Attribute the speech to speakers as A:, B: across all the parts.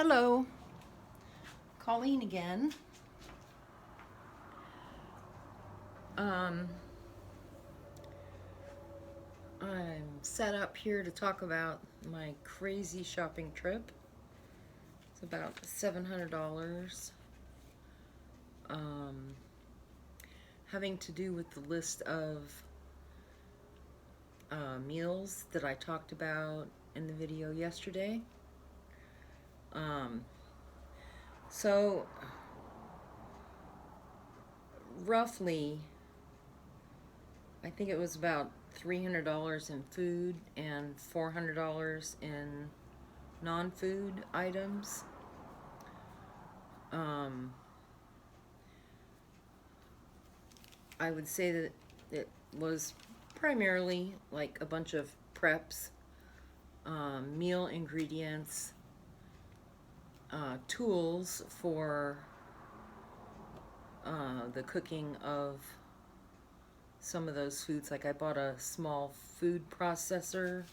A: Hello, Colleen again. Um, I'm set up here to talk about my crazy shopping trip. It's about $700. Um, Having to do with the list of meals that I talked about in the video yesterday. Um, so roughly, I think it was about $300 in food and $400 in non-food items. Um, I would say that it was primarily like a bunch of preps, meal ingredients, tools for the cooking of some of those foods. Like I bought a small food processor,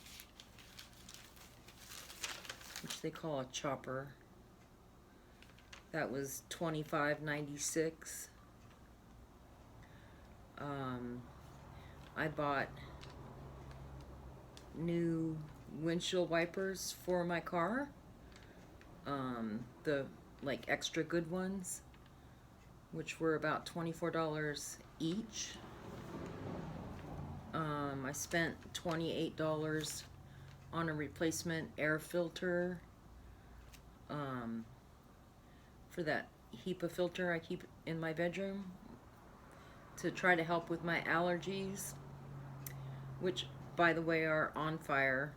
A: which they call a chopper. That was $25.96. I bought new windshield wipers for my car, the like extra good ones, which were about $24 each. I spent $28 on a replacement air filter for that HEPA filter I keep in my bedroom to try to help with my allergies, which, by the way, are on fire.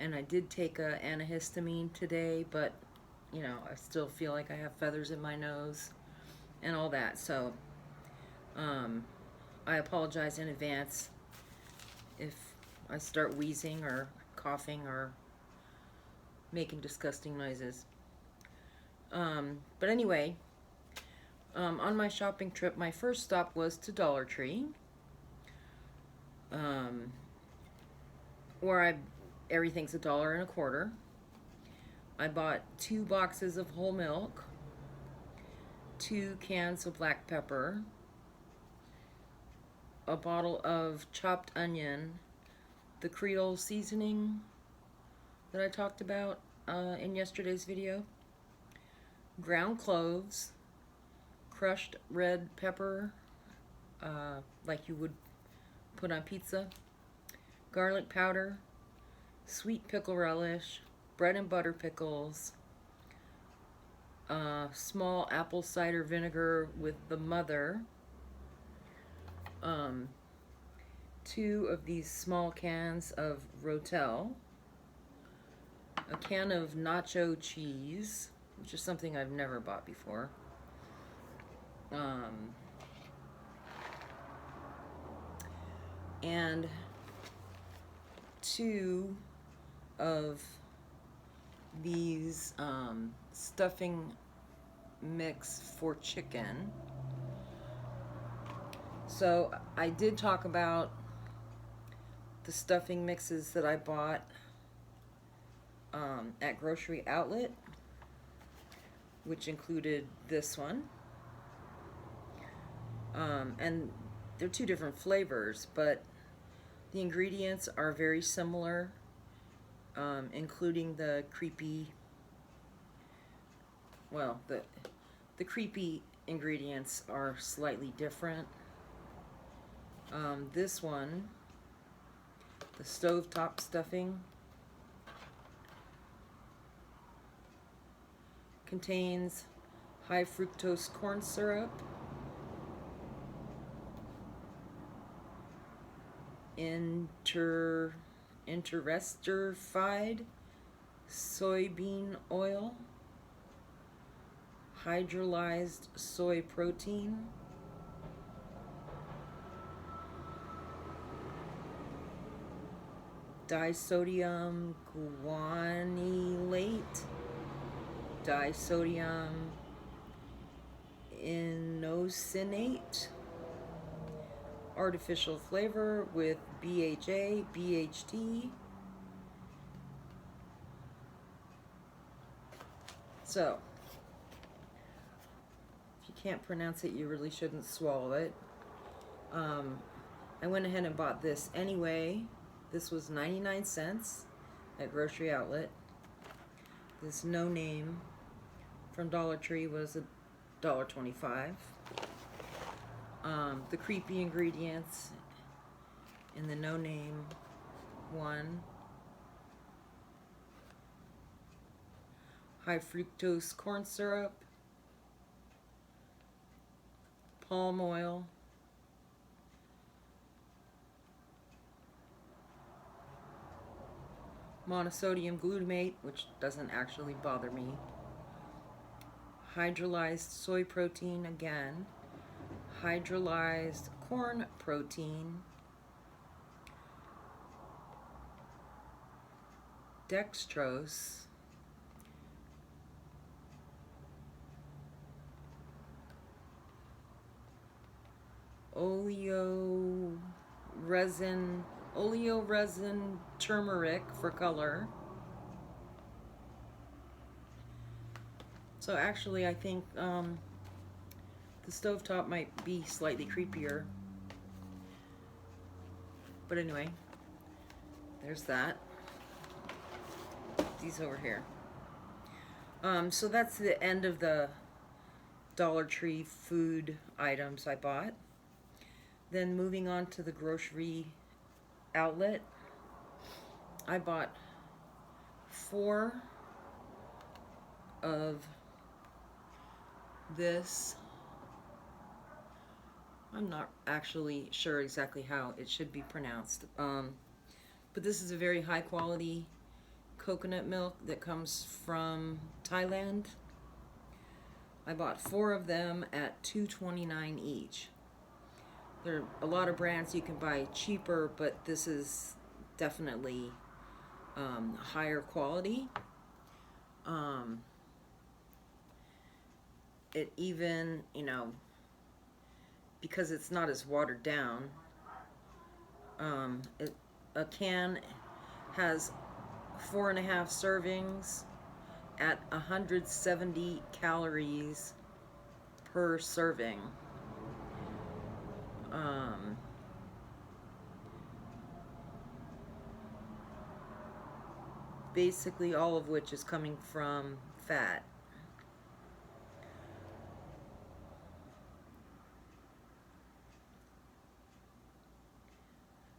A: And I did take a antihistamine today, but you know, I still feel like I have feathers in my nose and all that. So I apologize in advance if I start wheezing or coughing or making disgusting noises. But anyway, on my shopping trip, my first stop was to Dollar Tree, where everything's $1.25. I bought 2 boxes of whole milk, 2 cans of black pepper, a bottle of chopped onion, the Creole seasoning that I talked about in yesterday's video, ground cloves, crushed red pepper, like you would put on pizza, garlic powder, sweet pickle relish, bread and butter pickles, small apple cider vinegar with the mother, 2 of these small cans of Rotel, a can of nacho cheese, which is something I've never bought before, and 2 of these stuffing mix for chicken. So I did talk about the stuffing mixes that I bought at Grocery Outlet, which included this one. And they're 2 different flavors, but the ingredients are very similar, including the creepy, well, the creepy ingredients are slightly different. This one, the stovetop stuffing, contains high fructose corn syrup, interesterified soybean oil, hydrolyzed soy protein, disodium guanylate, disodium inosinate, artificial flavor with BHA, BHT, So, if you can't pronounce it, you really shouldn't swallow it. I went ahead and bought this anyway. This was 99 cents at Grocery Outlet. This no name from Dollar Tree was $1.25. The creepy ingredients in the no name one: high fructose corn syrup, palm oil, monosodium glutamate, which doesn't actually bother me, hydrolyzed soy protein again, hydrolyzed corn protein, dextrose, oleoresin turmeric for color. So actually I think the stovetop might be slightly creepier. But anyway, there's that. These over here. So that's the end of the Dollar Tree food items I bought. Then moving on to the Grocery Outlet, I bought 4 of this. I'm not actually sure exactly how it should be pronounced, but this is a very high quality coconut milk that comes from Thailand. I bought 4 of them at $2.29 each. There are a lot of brands you can buy cheaper, but this is definitely higher quality. It even, because it's not as watered down, a can has 4.5 servings at 170 calories per serving. Basically all of which is coming from fat.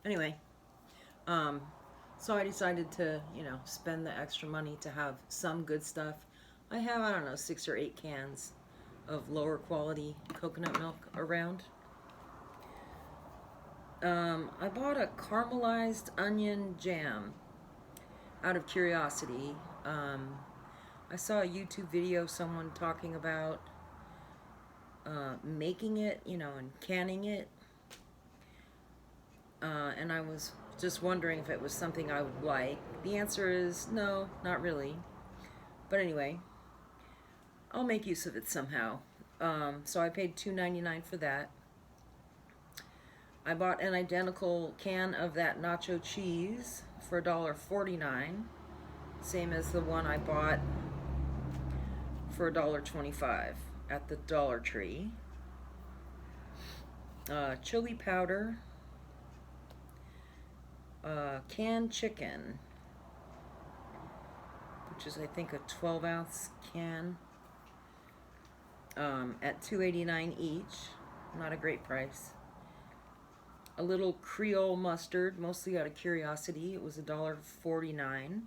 A: Anyway, so I decided to, spend the extra money to have some good stuff. I have, I don't know, 6 or 8 cans of lower quality coconut milk around. I bought a caramelized onion jam out of curiosity. I saw a YouTube video of someone talking about making it, and canning it. And I was just wondering if it was something I would like. The answer is no, not really. But anyway, I'll make use of it somehow. So I paid $2.99 for that. I bought an identical can of that nacho cheese for $1.49, same as the one I bought for $1.25 at the Dollar Tree. Chili powder, canned chicken, which is I think a 12-ounce can, at $2.89 each. Not a great price. A little Creole mustard, mostly out of curiosity. It was $1.49.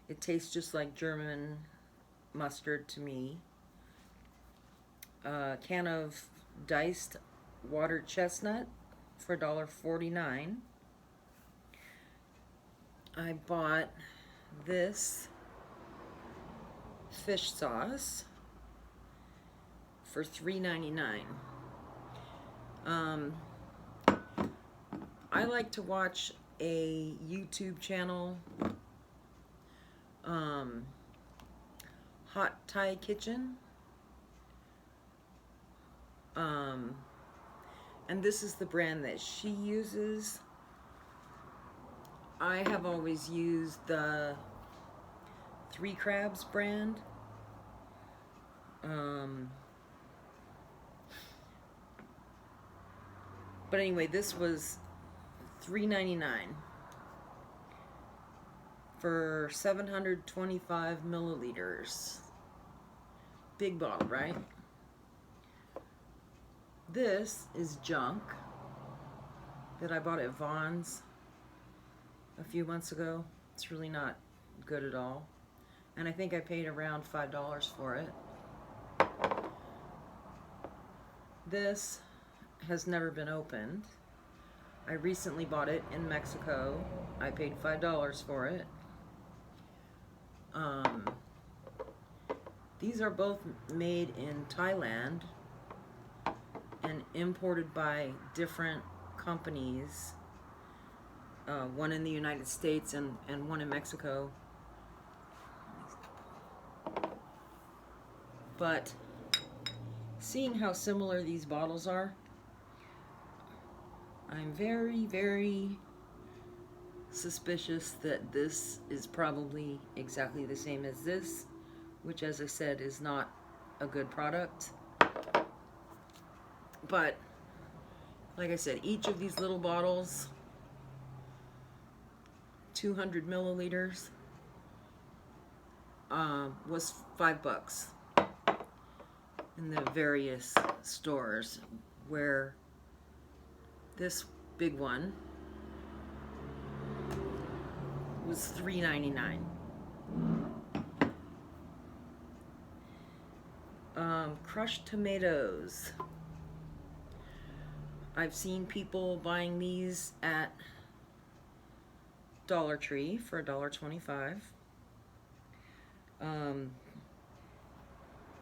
A: It tastes just like German mustard to me. A can of diced water chestnut for $1.49. I bought this fish sauce for $3.99. I like to watch a YouTube channel, Hot Thai Kitchen, and this is the brand that she uses. I have always used the Three Crabs brand. But anyway, this was $3.99 for 725 milliliters. Big bottle, right? This is junk that I bought at Vaughn's a few months ago. It's really not good at all. And I think I paid around $5 for it. This has never been opened. I recently bought it in Mexico. I paid $5 for it. These are both made in Thailand and imported by different companies. One in the United States and one in Mexico. But seeing how similar these bottles are, I'm very, very suspicious that this is probably exactly the same as this, which, as I said, is not a good product. But like I said, each of these little bottles, 200 milliliters, was $5 in the various stores, where this big one was $3.99. Crushed tomatoes. I've seen people buying these at Dollar Tree for $1.25.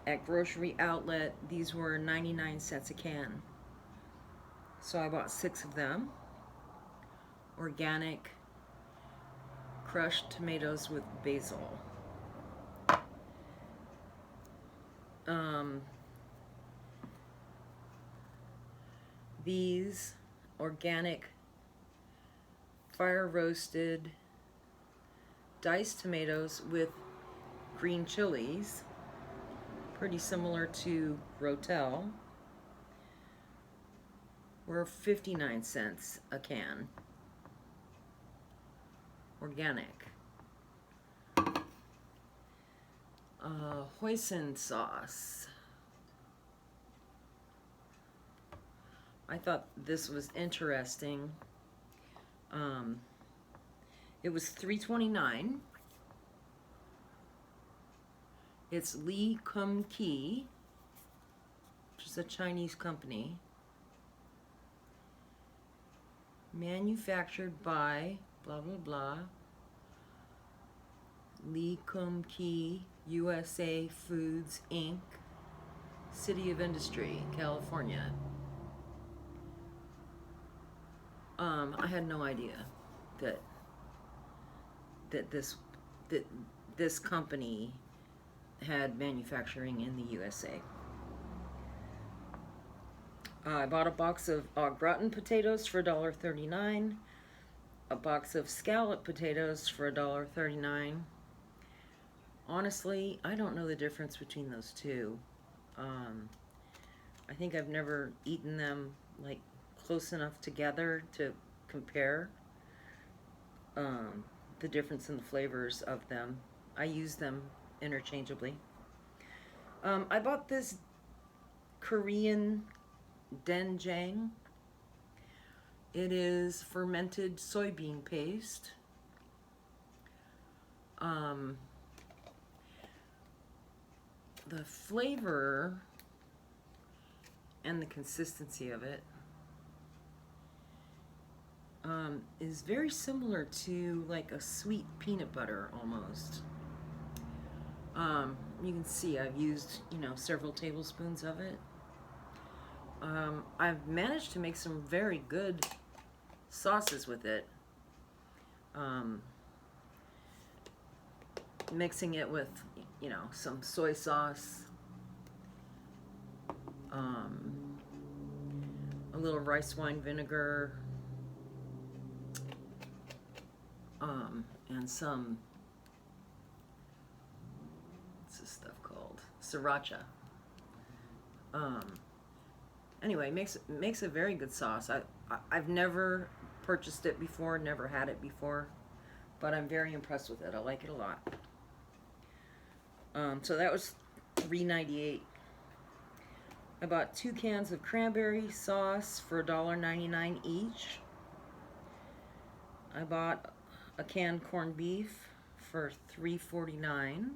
A: At Grocery Outlet, these were 99 cents a can. So I bought 6 of them. Organic crushed tomatoes with basil. These organic fire roasted diced tomatoes with green chilies, pretty similar to Rotel, were 59 cents a can. Organic. Hoisin sauce. I thought this was interesting. It was $3.29. It's Lee Kum Kee, which is a Chinese company. Manufactured by blah blah blah. Lee Kum Kee USA Foods Inc. City of Industry, California. I had no idea that this company had manufacturing in the USA. I bought a box of au gratin potatoes for $1.39, a box of scallop potatoes for $1.39. Honestly, I don't know the difference between those two. I think I've never eaten them like close enough together to compare the difference in the flavors of them. I use them interchangeably. I bought this Korean doenjang. It is fermented soybean paste. The flavor and the consistency of it is very similar to like a sweet peanut butter almost. You can see I've used, several tablespoons of it. I've managed to make some very good sauces with it. Mixing it with, some soy sauce, a little rice wine vinegar, and some, what's this stuff called? Sriracha. Um, anyway, makes a very good sauce. I've never purchased it before, never had it before, but I'm very impressed with it. I like it a lot. So that was $3.98. I bought 2 cans of cranberry sauce for $1.99 each. I bought a canned corned beef for $3.49.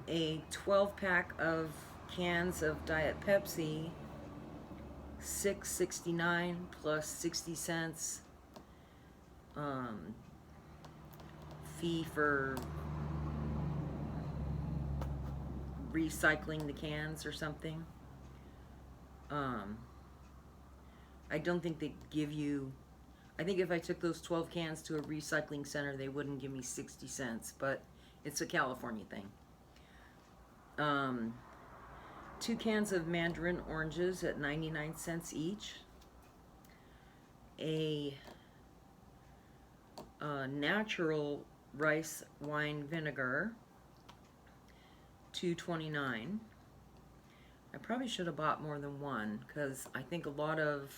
A: A 12-pack of cans of Diet Pepsi, $6.69 plus 60 cents fee for recycling the cans or something. I don't think they give you, I think if I took those 12 cans to a recycling center, they wouldn't give me 60 cents, but it's a California thing. 2 cans of mandarin oranges at 99 cents each. A natural rice wine vinegar, $2.29. I probably should have bought more than one, because I think a lot of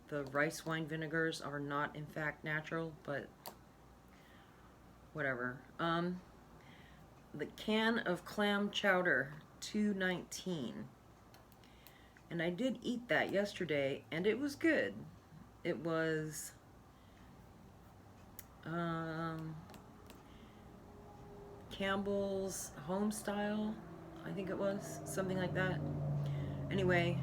A: the rice wine vinegars are not in fact natural, but whatever. The can of clam chowder, $2.19. And I did eat that yesterday, and it was good. It was Campbell's home style, I think it was, something like that. Anyway,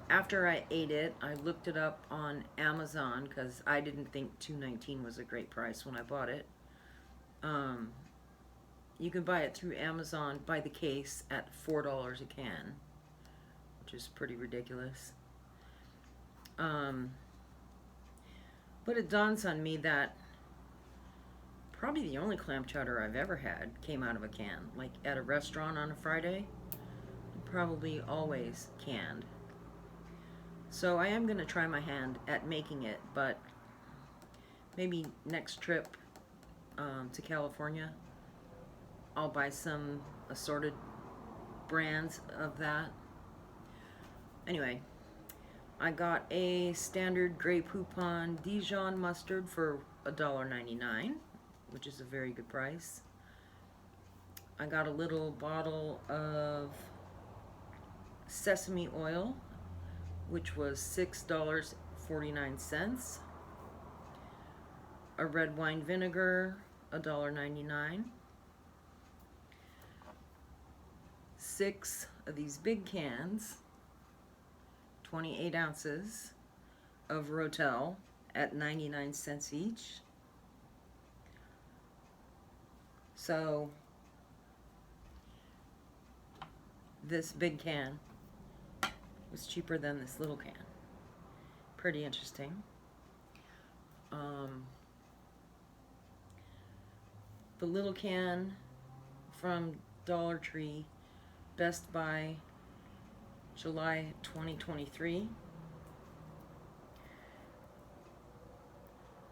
A: after I ate it, I looked it up on Amazon because I didn't think $2.19 was a great price when I bought it. You can buy it through Amazon by the case at $4 a can, which is pretty ridiculous. But it dawns on me that probably the only clam chowder I've ever had came out of a can, like at a restaurant on a Friday, probably always canned. So I am going to try my hand at making it, but maybe next trip to California, I'll buy some assorted brands of that. Anyway, I got a standard Grey Poupon Dijon mustard for $1.99, which is a very good price. I got a little bottle of sesame oil, which was $6.49. A red wine vinegar, $1.99. 6 of these big cans, 28 ounces of Rotel at 99 cents each. So this big can was cheaper than this little can. Pretty interesting. The little can from Dollar Tree, Best Buy, July 2023.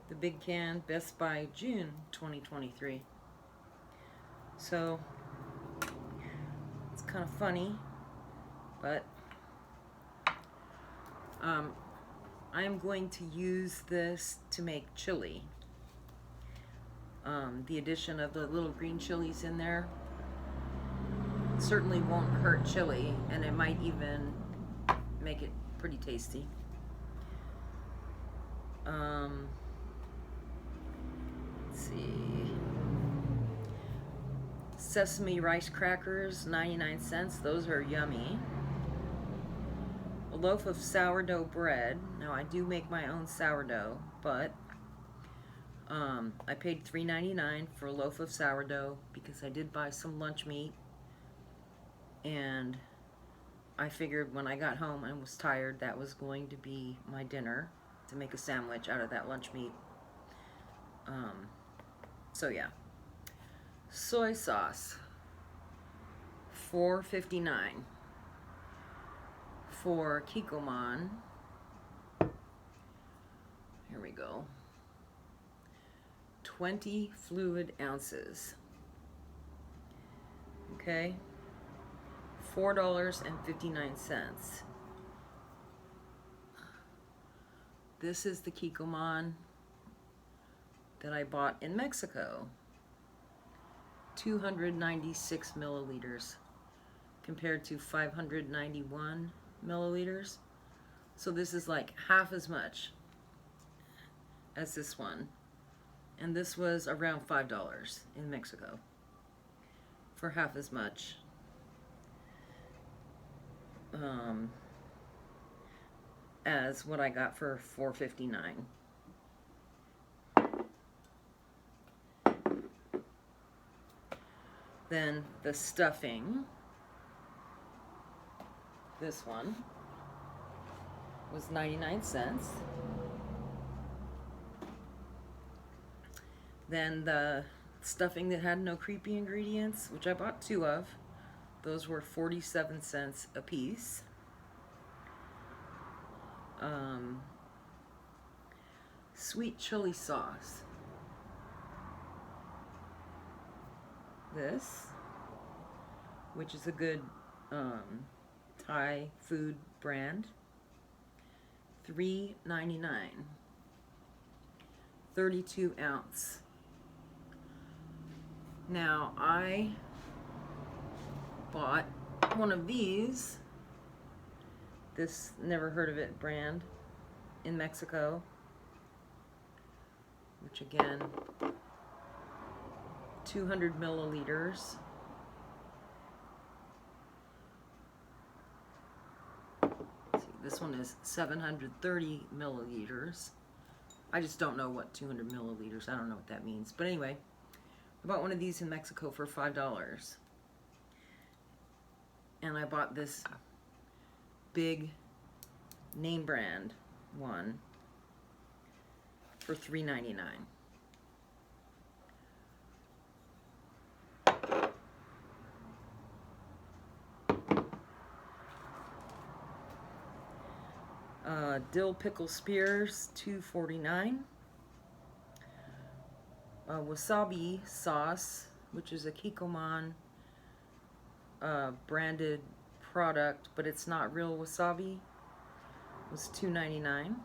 A: The big can, Best Buy, June 2023. So it's kind of funny, but I am going to use this to make chili. The addition of the little green chilies in there certainly won't hurt chili, and it might even make it pretty tasty. Let's see. Sesame rice crackers, 99 cents. Those are yummy. A loaf of sourdough bread. Now I do make my own sourdough, but I paid $3.99 for a loaf of sourdough because I did buy some lunch meat, and I figured when I got home and was tired that was going to be my dinner, to make a sandwich out of that lunch meat. So yeah. Soy sauce, $4.59 for Kikkoman. Here we go. 20 fluid ounces. Okay. $4.59. This is the Kikkoman that I bought in Mexico. 296 milliliters compared to 591 milliliters. So this is like half as much as this one. And this was around $5 in Mexico for half as much. As what I got for $4.59. Then the stuffing, this one was 99 cents. Then the stuffing that had no creepy ingredients, which I bought 2 of, those were 47 cents a piece. Sweet chili sauce. This, which is a good Thai food brand, $3.99, 32 ounce. Now I bought one of these, this never heard of it brand in Mexico, which again, 200 milliliters. Let's see, this one is 730 milliliters. I just don't know what 200 milliliters, I don't know what that means. But anyway, I bought one of these in Mexico for $5. And I bought this big name brand one for $3.99. Dill pickle spears, $2.49. Wasabi sauce, which is a Kikkoman branded product, but it's not real wasabi, was $2.99.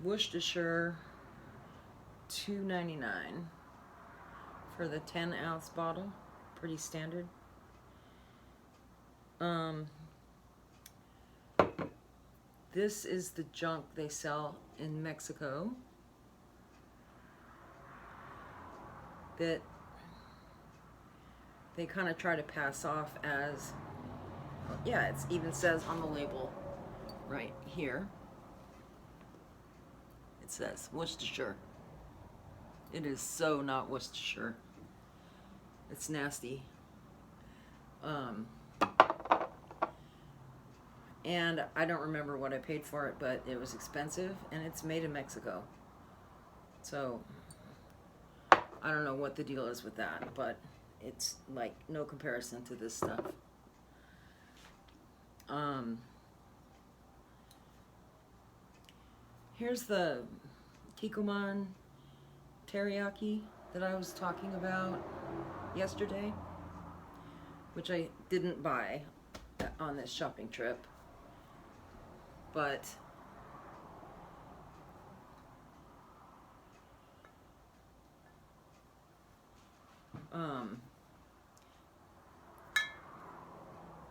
A: Worcestershire, $2.99 for the 10-ounce bottle, pretty standard. This is the junk they sell in Mexico that they kind of try to pass off as, yeah, it even says on the label right here, it says Worcestershire. It is so not Worcestershire. It's nasty. And I don't remember what I paid for it, but it was expensive, and it's made in Mexico. So I don't know what the deal is with that, but it's like no comparison to this stuff. Here's the Kikkoman teriyaki that I was talking about yesterday, which I didn't buy on this shopping trip, but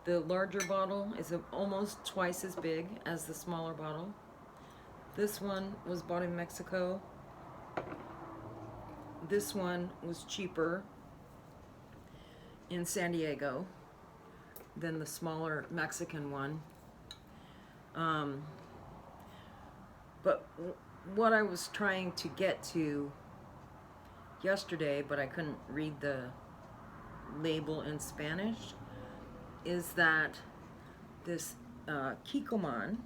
A: the larger bottle is almost twice as big as the smaller bottle. This one was bought in Mexico. This one was cheaper in San Diego than the smaller Mexican one. But what I was trying to get to yesterday, but I couldn't read the label in Spanish, is that this Kikkoman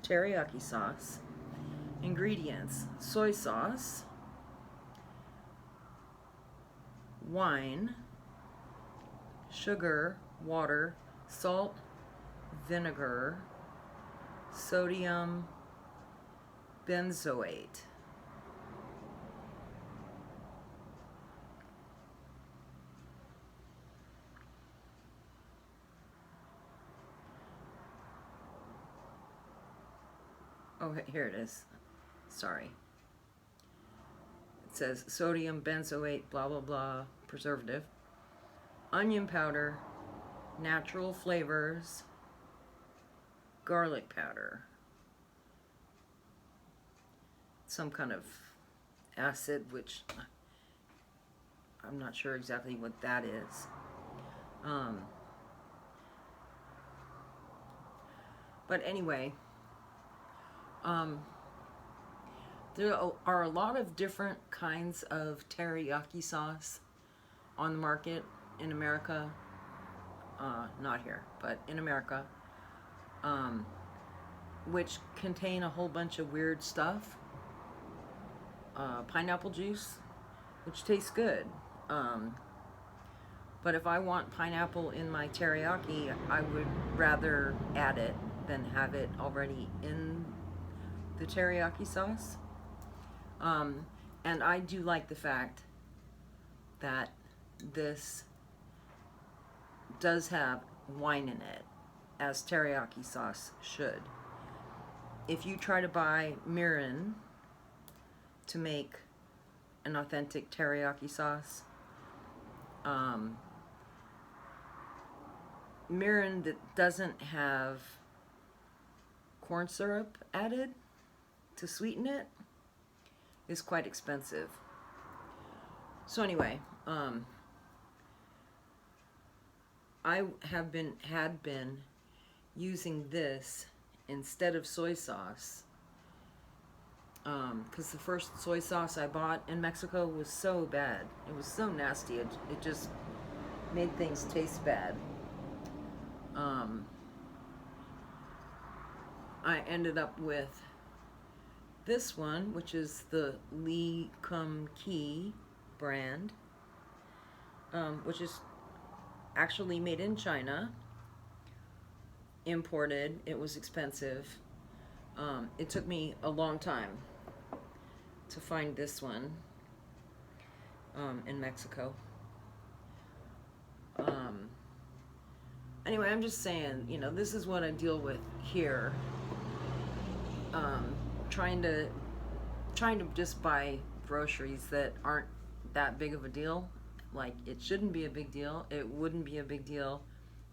A: teriyaki sauce, ingredients: soy sauce, wine, sugar, water, salt, vinegar, sodium benzoate. Oh, here it is. Sorry. It says sodium benzoate, blah, blah, blah, preservative. Onion powder, natural flavors, garlic powder. Some kind of acid, which I'm not sure exactly what that is. But anyway, there are a lot of different kinds of teriyaki sauce on the market in America. Not here, but in America, which contain a whole bunch of weird stuff. Pineapple juice, which tastes good. But if I want pineapple in my teriyaki, I would rather add it than have it already in the teriyaki sauce. And I do like the fact that this does have wine in it, as teriyaki sauce should. If you try to buy mirin to make an authentic teriyaki sauce, mirin that doesn't have corn syrup added to sweeten it is quite expensive. So anyway, I had been using this instead of soy sauce, because the first soy sauce I bought in Mexico was so bad. It was so nasty. It just made things taste bad. I ended up with this one, which is the Lee Kum Kee brand, which is actually made in China, imported. It was expensive. It took me a long time to find this one in Mexico. Anyway, I'm just saying, you know, this is what I deal with here. Trying to just buy groceries that aren't that big of a deal. Like, it shouldn't be a big deal. It wouldn't be a big deal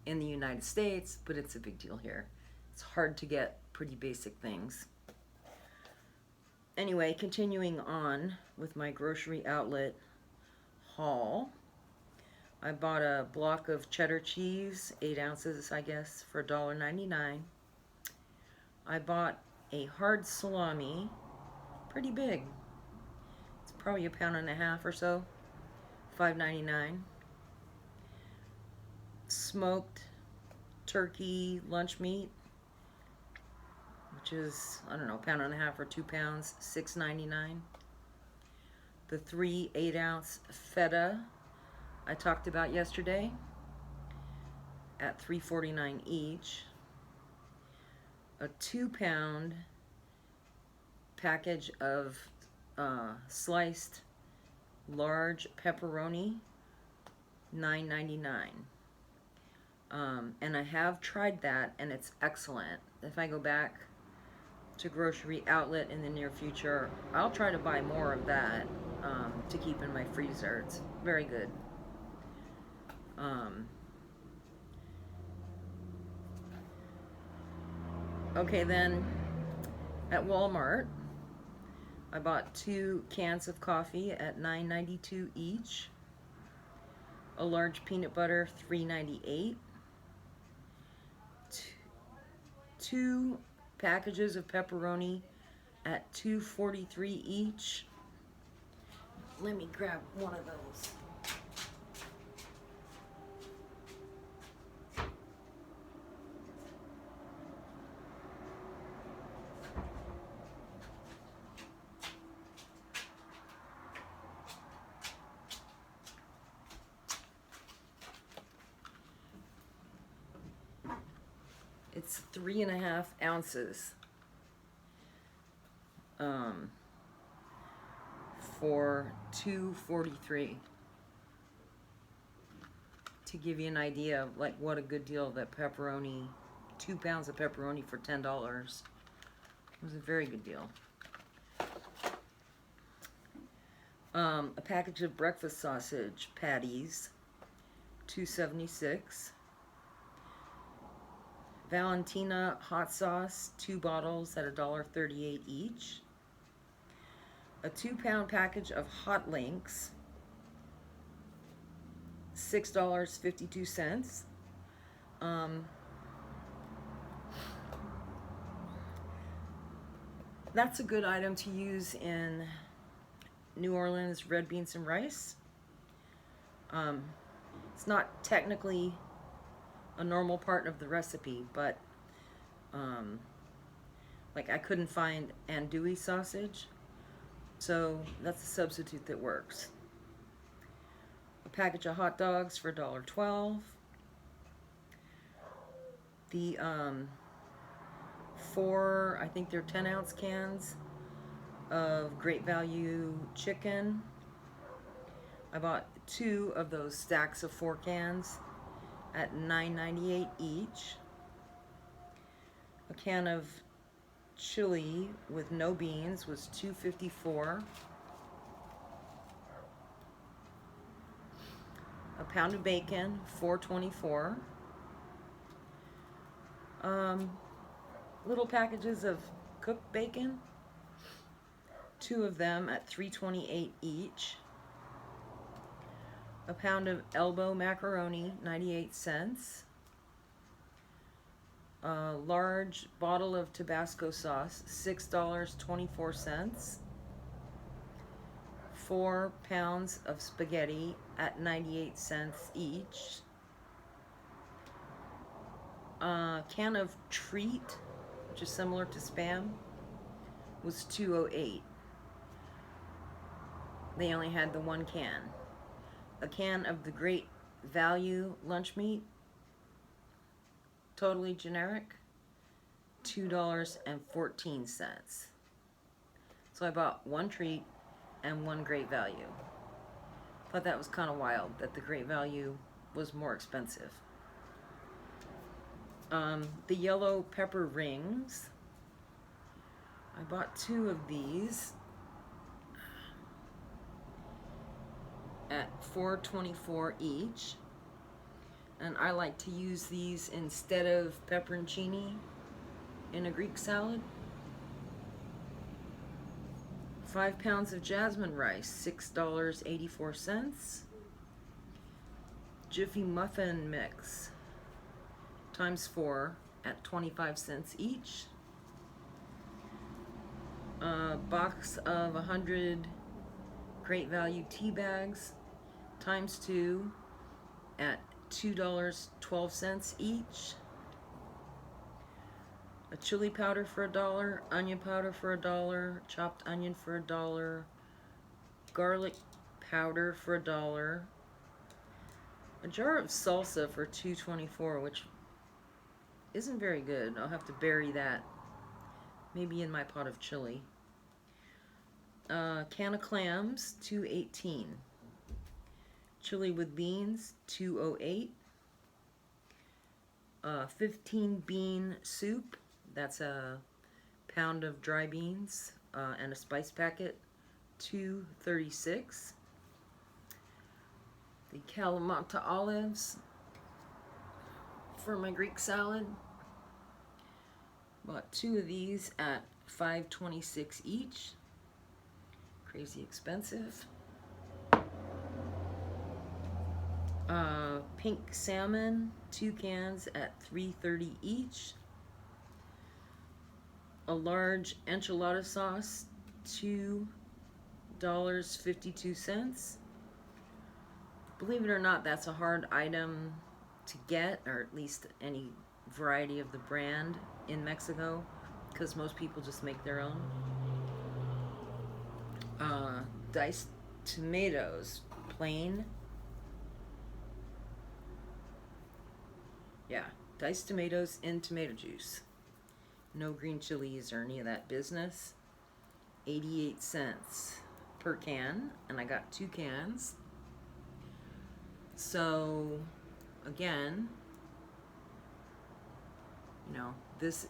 A: in the United States, but it's a big deal here. It's hard to get pretty basic things. Anyway, continuing on with my grocery outlet haul. I bought a block of cheddar cheese, 8 ounces, I guess, for $1.99. I bought a hard salami, pretty big. It's probably 1.5 pounds or so, $5.99. Smoked turkey lunch meat, which is, I don't know, 1.5 pounds or 2 pounds, $6.99. The 3 8-ounce feta I talked about yesterday at $3.49 each. A 2-pound package of sliced large pepperoni, $9.99. And I have tried that, and it's excellent. If I go back to Grocery Outlet in the near future, I'll try to buy more of that to keep in my freezer. It's very good. Okay, then at Walmart, I bought 2 cans of coffee at $9.92 each. A large peanut butter, $3.98. 2 packages of pepperoni at $2.43 each. Let me grab one of those. It's 3.5 ounces for $2.43. To give you an idea of like what a good deal that pepperoni, 2 pounds of pepperoni for $10 It was a very good deal. A package of breakfast sausage patties, $2.76. Valentina hot sauce, 2 bottles at $1.38 each. A 2-pound package of hot links, $6.52. That's a good item to use in New Orleans red beans and rice. It's not technically a normal part of the recipe, but like I couldn't find andouille sausage, so that's a substitute that works. A package of hot dogs for $1.12. The 4, I think they're 10-ounce cans of Great Value chicken. I bought 2 of those stacks of 4 cans at $9.98 each. A can of chili with no beans was $2.54. A pound of bacon, $4.24. Little packages of cooked bacon, 2 of them at $3.28 each. A pound of elbow macaroni, 98 cents. A large bottle of Tabasco sauce, $6.24. 4 pounds of spaghetti at 98 cents each. A can of Treat, which is similar to Spam, was $2.08. They only had the 1 can. A can of the Great Value lunch meat, totally generic, $2.14. So I bought 1 Treat and 1 Great Value. Thought that was kind of wild that the Great Value was more expensive. The yellow pepper rings, I bought 2 of these at $4.24 each, and I like to use these instead of pepperoncini in a Greek salad. 5 pounds of jasmine rice, $6.84. Jiffy muffin mix times 4 at 25 cents each. A box of 100 Great Value tea bags times 2 at $2.12 each. A chili powder for $1, onion powder for $1, chopped onion for $1, garlic powder for $1, a jar of salsa for $2.24, which isn't very good. I'll have to bury that, maybe in my pot of chili. Can of clams, $2.18. Chili with beans, $2.08. 15 bean soup, that's a pound of dry beans and a spice packet, $2.36. The Kalamata olives for my Greek salad. Bought 2 of these at $5.26 each. Crazy expensive. Pink salmon, 2 cans at $3.30 each. A large enchilada sauce, $2.52. Believe it or not, that's a hard item to get, or at least any variety of the brand in Mexico, because most people just make their own. Diced tomatoes, plain. Yeah, diced tomatoes in tomato juice. No green chilies or any of that business. 88 cents per can, and I got 2 cans. So, again, you know, this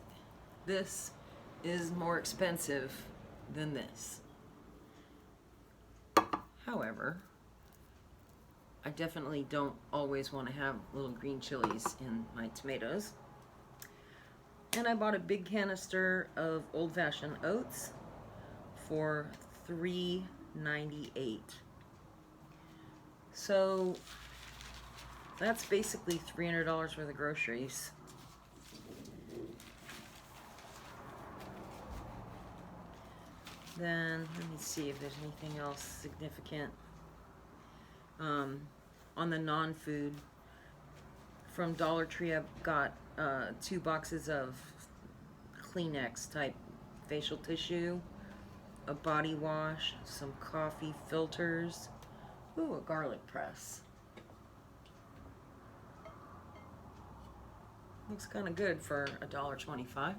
A: is more expensive than this. However, I definitely don't always want to have little green chilies in my tomatoes. And I bought a big canister of old-fashioned oats for $3.98. So that's basically $300 worth of groceries. Then let me see if there's anything else significant. On the non-food, from Dollar Tree, I've got 2 boxes of Kleenex type facial tissue, a body wash, some coffee filters, ooh, a garlic press. Looks kind of good for $1.25.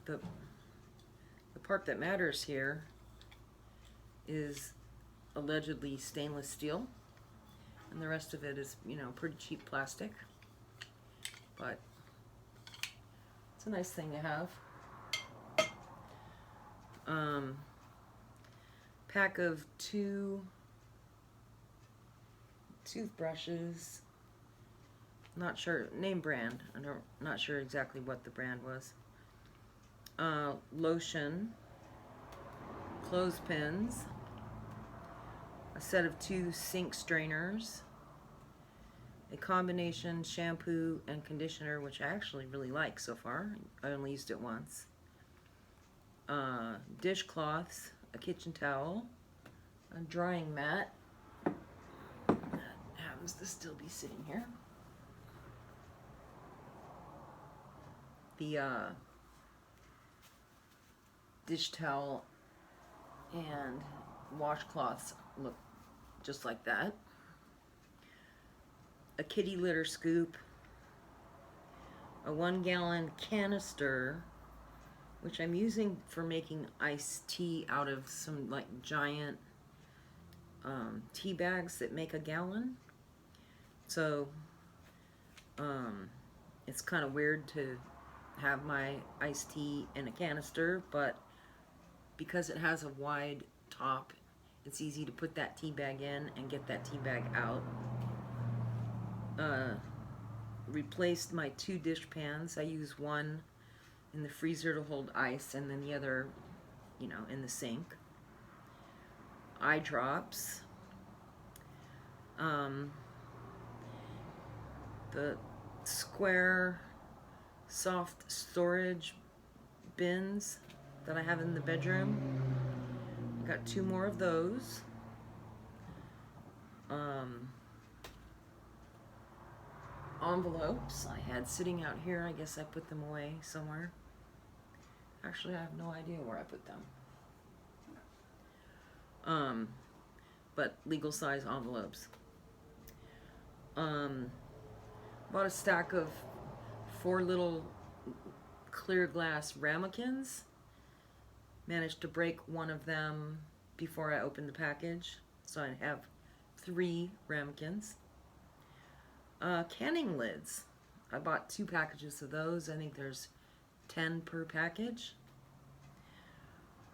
A: The part that matters here is allegedly stainless steel, and the rest of it is, you know, pretty cheap plastic, but it's a nice thing to have. Pack of 2 toothbrushes, not sure, name brand, not sure exactly what the brand was. Lotion, clothespins, a set of 2 sink strainers, a combination shampoo and conditioner, which I actually really like so far. I only used it once. Dishcloths, a kitchen towel, a drying mat that happens to still be sitting here. The dish towel and washcloths look just like that. A kitty litter scoop, a 1-gallon canister, which I'm using for making iced tea out of some like giant tea bags that make a gallon. So it's kind of weird to have my iced tea in a canister, but because it has a wide top, it's easy to put that tea bag in and get that tea bag out. Replaced my 2 dish pans. I use one in the freezer to hold ice and then the other, you know, in the sink. Eye drops. The square soft storage bins that I have in the bedroom. Got 2 more of those. Envelopes I had sitting out here. I guess I put them away somewhere. Actually, I have no idea where I put them. But legal size envelopes. Bought a stack of 4 little clear glass ramekins. Managed to break one of them before I opened the package, so I have 3 ramekins. Canning lids. I bought 2 packages of those. I think there's 10 per package.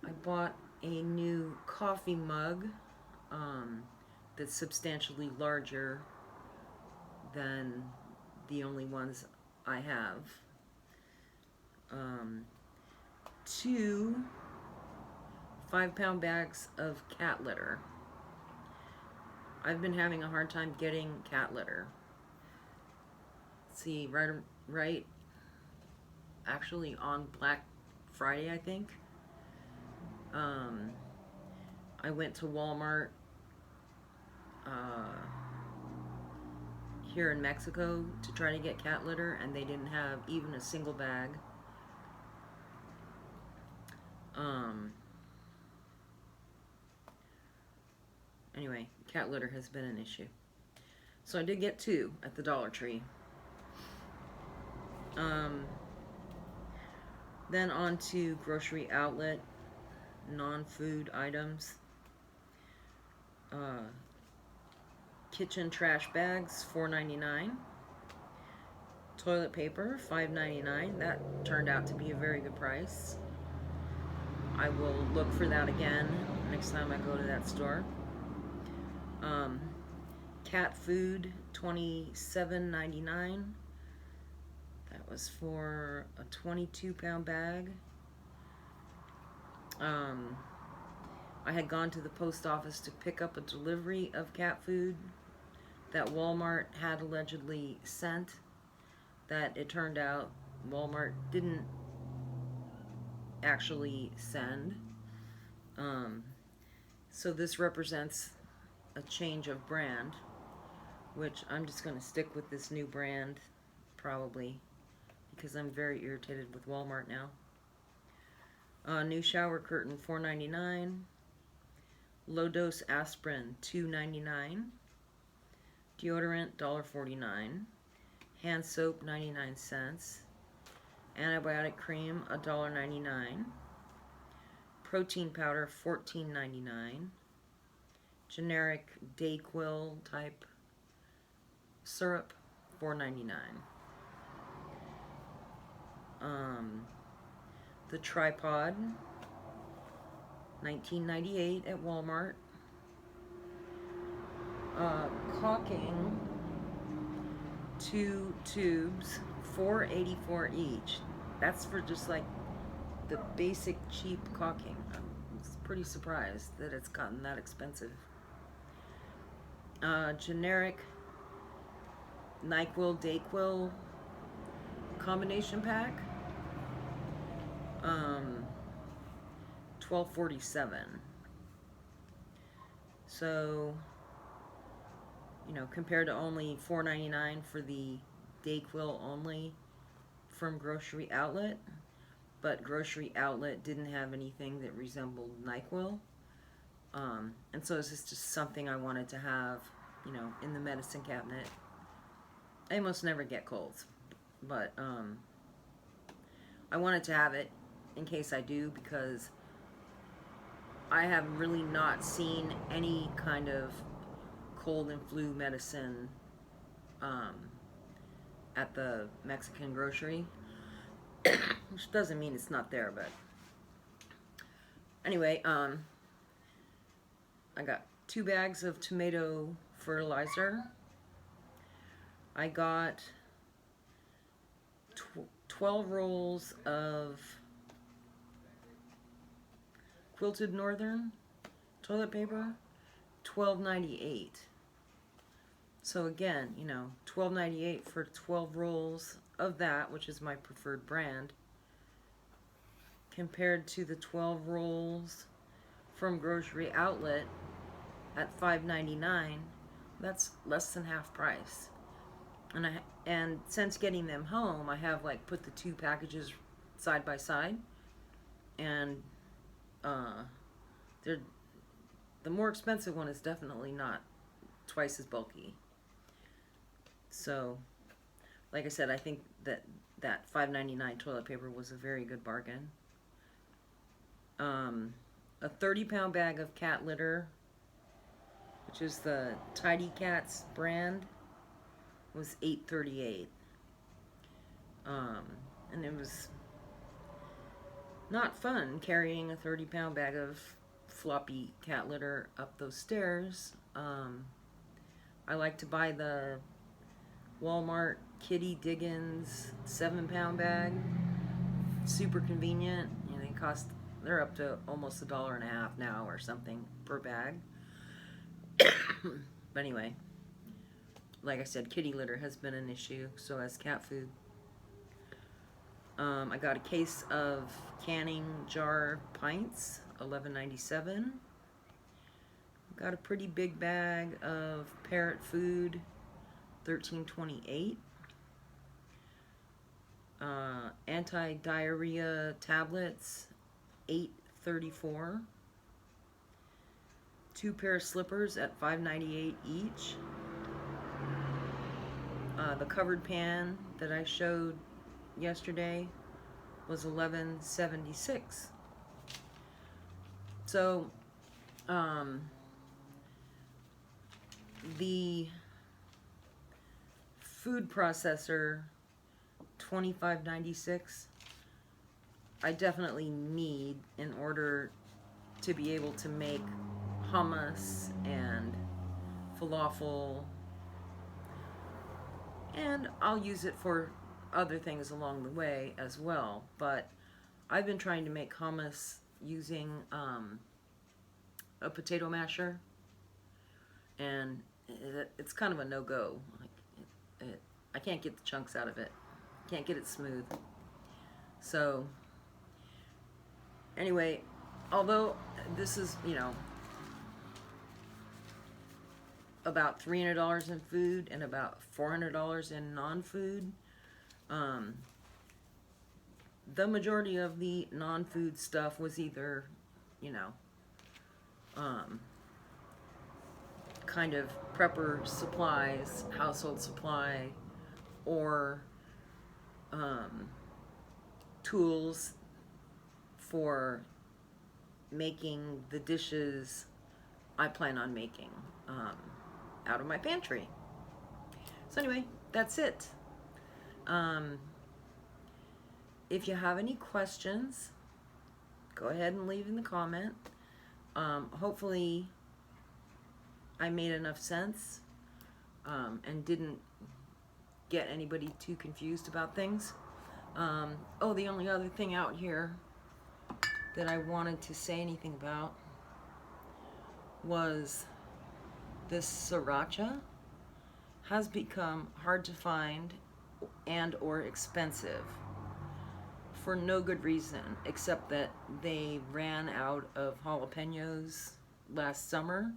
A: I bought a new coffee mug that's substantially larger than the only ones I have. 2 5-pound bags of cat litter. I've been having a hard time getting cat litter. Let's see, right actually on Black Friday, I think. I went to Walmart here in Mexico to try to get cat litter, and they didn't have even a single bag. Anyway, cat litter has been an issue. So I did get 2 at the Dollar Tree. Then on to grocery outlet, non-food items. Kitchen trash bags, $4.99. Toilet paper, $5.99. That turned out to be a very good price. I will look for that again next time I go to that store. Cat food, $27.99. That was for a 22-pound bag. I had gone to the post office to pick up a delivery of cat food that Walmart had allegedly sent, that it turned out Walmart didn't actually send. So this represents a change of brand, which I'm just going to stick with this new brand probably because I'm very irritated with Walmart now. New shower curtain, $4.99. Low dose aspirin, $2.99. Deodorant, $1.49. Hand soap, 99 cents. Antibiotic cream, $1.99. Protein powder, $14.99. Generic Dayquil type syrup, $4.99. The tripod, $19.98 at Walmart. Caulking, 2 tubes, $4.84 each. That's for just like the basic cheap caulking. I'm pretty surprised that it's gotten that expensive. Generic NyQuil Dayquil combination pack, $12.47. So, you know, compared to only $4.99 for the Dayquil only from Grocery Outlet, but Grocery Outlet didn't have anything that resembled NyQuil. And so it's just something I wanted to have, you know, in the medicine cabinet. I almost never get colds, but I wanted to have it in case I do, because I have really not seen any kind of cold and flu medicine at the Mexican grocery, which doesn't mean it's not there, but anyway, I got 2 bags of tomato fertilizer. I got 12 rolls of Quilted Northern toilet paper, $12.98. So again, you know, $12.98 for 12 rolls of that, which is my preferred brand, compared to the 12 rolls from Grocery Outlet at $5.99. That's less than half price. And since getting them home, I have like put the 2 packages side by side, and the more expensive one is definitely not twice as bulky. So, like I said, I think that $5.99 toilet paper was a very good bargain. A 30-pound bag of cat litter, which is the Tidy Cats brand, was $8.38. And it was not fun carrying a 30-pound bag of floppy cat litter up those stairs. I like to buy the Walmart Kitty Diggins 7-pound bag. Super convenient. You know, they're up to almost $1.50 now or something per bag. But anyway, like I said, kitty litter has been an issue, so has cat food. I got a case of canning jar pints, $11.97. Got a pretty big bag of parrot food, $13.28. Anti-diarrhea tablets, $8.34. 2 pair of slippers at $5.98 each. The covered pan that I showed yesterday was $11.76. So the food processor $25.96. I definitely need in order to be able to make hummus and falafel, and I'll use it for other things along the way as well. But I've been trying to make hummus using a potato masher, and it's kind of a no-go. Like, I can't get the chunks out of it. Can't get it smooth. So anyway, although this is, you know, about $300 in food and about $400 in non-food, the majority of the non-food stuff was either, you know, kind of prepper supplies, household supply, or tools for making the dishes I plan on making out of my pantry. So anyway, that's it. If you have any questions, go ahead and leave in the comment. Hopefully I made enough sense and didn't get anybody too confused about things. Oh, the only other thing out here that I wanted to say anything about was this sriracha has become hard to find and or expensive for no good reason, except that they ran out of jalapenos last summer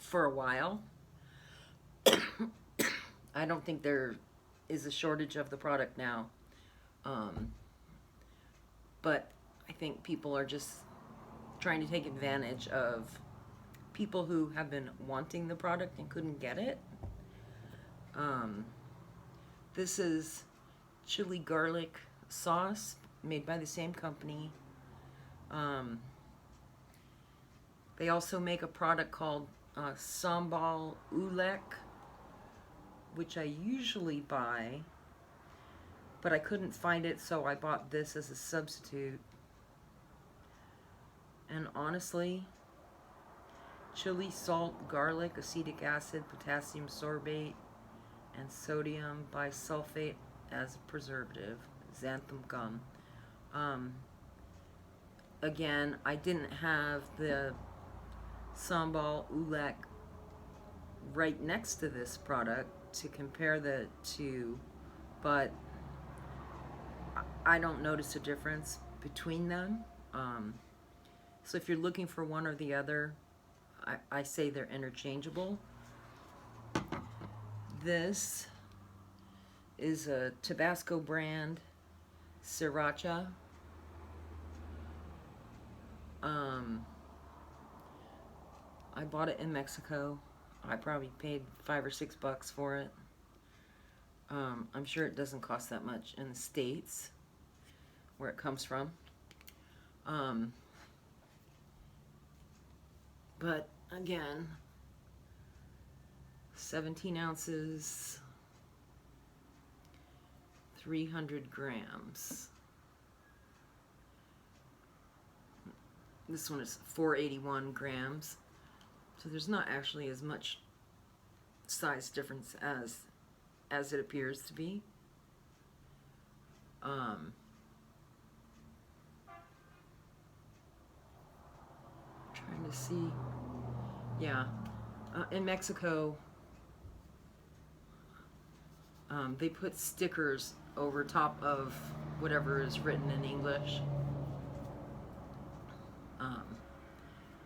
A: for a while. I don't think there is a shortage of the product now, but I think people are just trying to take advantage of people who have been wanting the product and couldn't get it. This is chili garlic sauce made by the same company. They also make a product called sambal ulek, which I usually buy, but I couldn't find it, so I bought this as a substitute. And honestly, chili, salt, garlic, acetic acid, potassium sorbate, and sodium bisulfate as a preservative, xanthan gum. Again, I didn't have the sambal ulek right next to this product to compare the two, but I don't notice a difference between them. So if you're looking for one or the other, I say they're interchangeable. This is a Tabasco brand sriracha. I bought it in Mexico. I probably paid $5 or $6 for it. I'm sure it doesn't cost that much in the States where it comes from. But again, 17 ounces, 300 grams. This one is 481 grams. So there's not actually as much size difference as it appears to be. Trying to see. Yeah. In Mexico, they put stickers over top of whatever is written in English.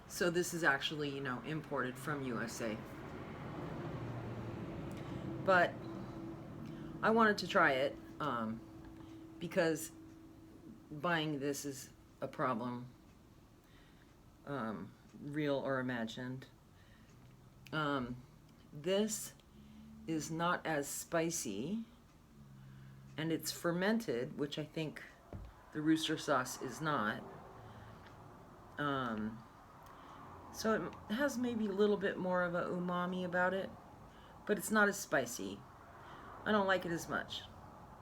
A: So this is actually, you know, imported from USA. But I wanted to try it because buying this is a problem, real or imagined. This is not as spicy, and it's fermented, which I think the rooster sauce is not. So it has maybe a little bit more of a umami about it, but it's not as spicy. I don't like it as much.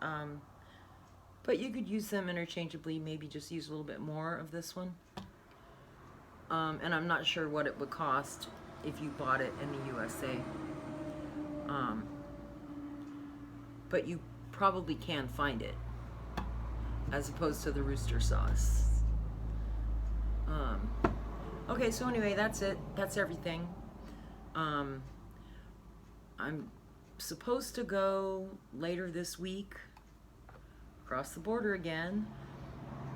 A: But you could use them interchangeably, maybe just use a little bit more of this one. And I'm not sure what it would cost if you bought it in the USA. But you probably can find it, as opposed to the rooster sauce. Okay, so anyway, that's it. That's everything. I'm supposed to go later this week across the border again,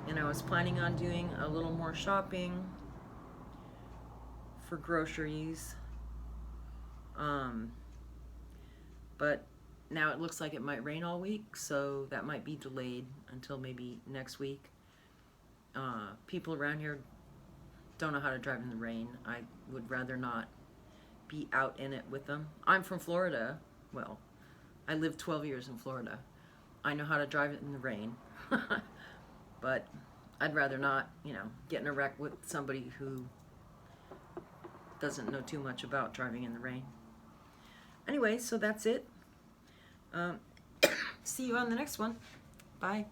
A: and I was planning on doing a little more shopping for groceries, but now it looks like it might rain all week, so that might be delayed until maybe next week. People around here don't know how to drive in the rain. I would rather not be out in it with them. I'm from Florida. Well, I lived 12 years in Florida. I know how to drive it in the rain. But I'd rather not, get in a wreck with somebody who doesn't know too much about driving in the rain. Anyway, so that's it. See you on the next one. Bye.